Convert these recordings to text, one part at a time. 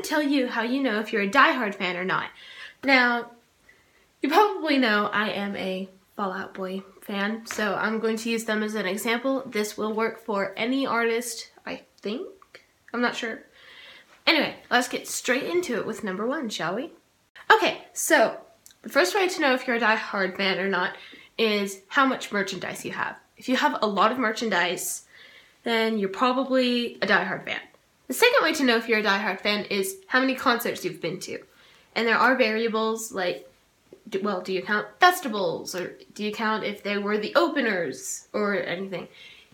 to tell you how you know if you're a diehard fan or not. Now, you probably know I am a Fall Out Boy fan, so I'm going to use them as an example. This will work for any artist, I think. I'm not sure. Anyway, let's get straight into it with number 1, shall we? Okay, so the first way to know if you're a diehard fan or not is how much merchandise you have. If you have a lot of merchandise, then you're probably a diehard fan. The second way to know if you're a diehard fan is how many concerts you've been to. And there are variables like, well, do you count festivals, or do you count if they were the openers or anything?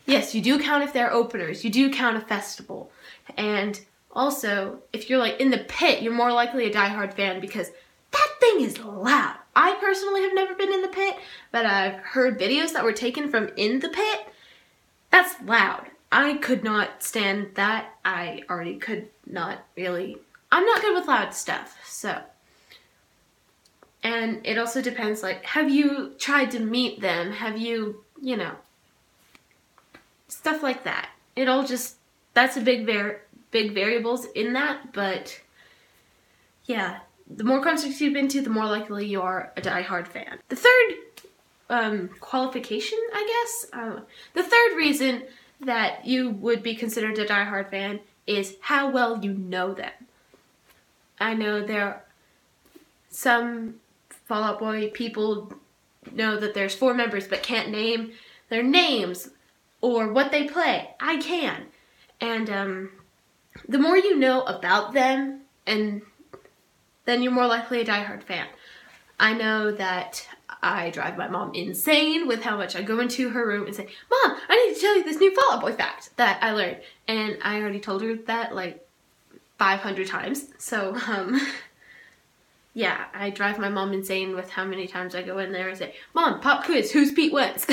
Yes, you do count if they're openers. You do count a festival. And also, if you're like in the pit, you're more likely a diehard fan because that thing is loud. I personally have never been in the pit, but I've heard videos that were taken from in the pit. That's loud. I could not stand that. I already could not really. I'm not good with loud stuff, so. And it also depends, like, have you tried to meet them? Have you, stuff like that. It all just, that's a big variables in that, but yeah, the more concerts you've been to, the more likely you are a diehard fan. The third qualification, I guess, the third reason that you would be considered a diehard fan is how well you know them. I know there some Fall Out Boy people know that there's 4 members but can't name their names or what they play. I can. And the more you know about them, and then you're more likely a diehard fan. I know that I drive my mom insane with how much I go into her room and say, "Mom, I need to tell you this new Fall Out Boy fact that I learned." And I already told her that like 500 times. So, yeah, I drive my mom insane with how many times I go in there and say, "Mom, pop quiz, who's Pete Wentz?"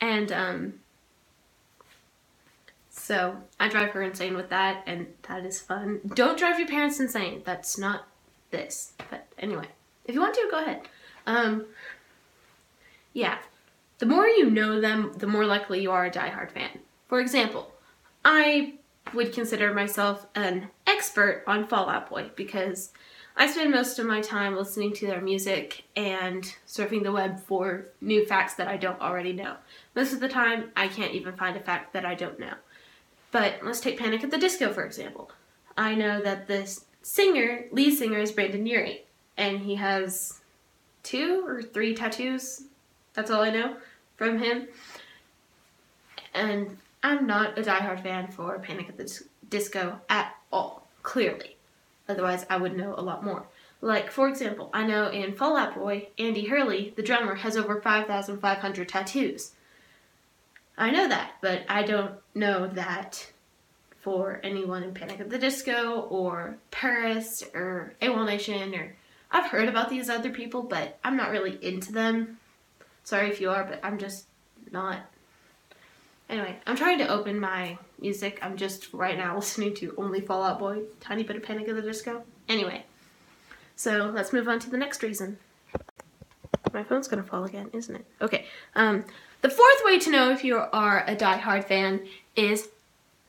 And, so I drive her insane with that, and that is fun. Don't drive your parents insane. That's not this. But anyway, if you want to, go ahead. Yeah, the more you know them, the more likely you are a diehard fan. For example, I would consider myself an expert on Fall Out Boy because I spend most of my time listening to their music and surfing the web for new facts that I don't already know. Most of the time, I can't even find a fact that I don't know. But let's take Panic at the Disco, for example. I know that this lead singer is Brandon Urie, and he has 2 or 3 tattoos. That's all I know from him. And I'm not a diehard fan for Panic at the Disco at all, clearly. Otherwise, I would know a lot more. Like, for example, I know in Fall Out Boy, Andy Hurley, the drummer, has over 5,500 tattoos. I know that, but I don't know that for anyone in Panic at the Disco or Paris or AWOL Nation, or I've heard about these other people, but I'm not really into them. Sorry if you are, but I'm just not. Anyway, I'm trying to open my music. I'm just right now listening to only Fall Out Boy, tiny bit of Panic at the Disco. Anyway, so let's move on to the next reason. My phone's gonna fall again, isn't it? Okay, the fourth way to know if you are a diehard fan is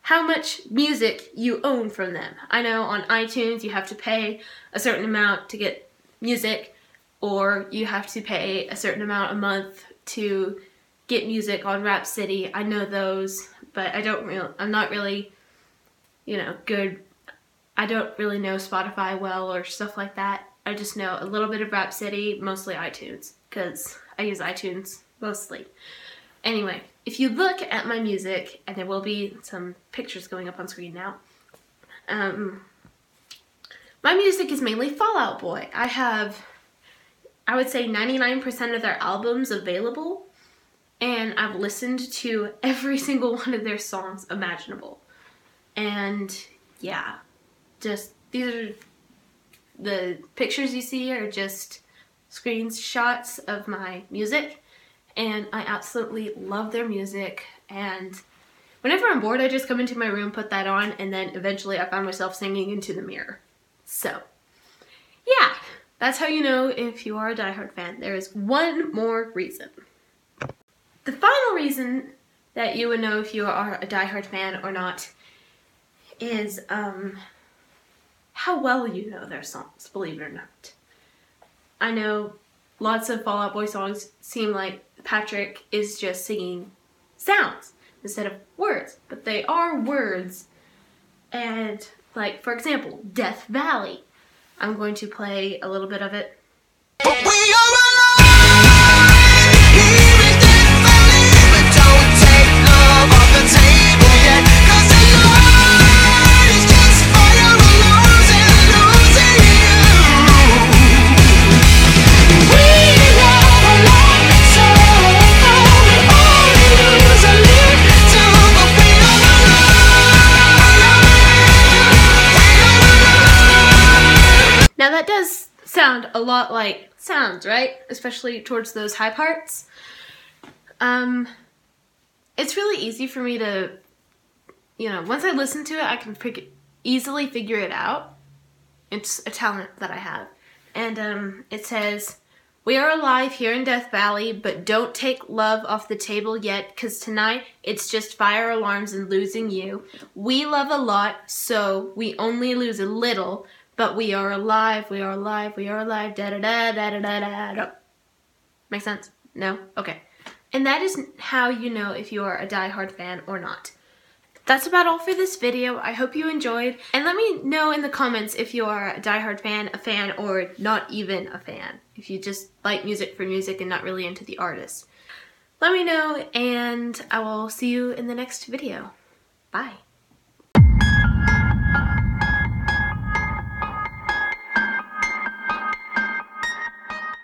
how much music you own from them. I know on iTunes you have to pay a certain amount to get music, or you have to pay a certain amount a month to get music on Rhapsody. I know those, but I'm not really, good. I don't really know Spotify well or stuff like that. I just know a little bit of Rhapsody, mostly iTunes, because I use iTunes mostly. Anyway, if you look at my music, and there will be some pictures going up on screen now, my music is mainly Fall Out Boy. I have, I would say 99% of their albums available, and I've listened to every single one of their songs imaginable. And yeah, just these are the pictures you see are just screenshots of my music. And I absolutely love their music, and whenever I'm bored, I just come into my room, put that on, and then eventually I find myself singing into the mirror. So, yeah, that's how you know if you are a diehard fan. There is one more reason. The final reason that you would know if you are a diehard fan or not is how well you know their songs, believe it or not. I know lots of Fall Out Boy songs seem like Patrick is just singing sounds instead of words, but they are words. And like, for example, Death Valley. I'm going to play a little bit of it. But we are alive here in Death Valley, but don't take love off the table yet, 'cause the light is just fire alarms and losing you. We love a lot, so we only lose a little, but we are alive. Now that does sound a lot like sounds, right? Especially towards those high parts. It's really easy for me to, once I listen to it, I can easily figure it out. It's a talent that I have. And it says, we are alive here in Death Valley, but don't take love off the table yet, 'cause tonight it's just fire alarms and losing you. We love a lot, so we only lose a little, but we are alive, we are alive, we are alive, da-da-da-da-da-da-da. Make sense? No? Okay. And that is how you know if you are a diehard fan or not. That's about all for this video. I hope you enjoyed. And let me know in the comments if you are a diehard fan, a fan, or not even a fan. If you just like music for music and not really into the artist. Let me know, and I will see you in the next video. Bye.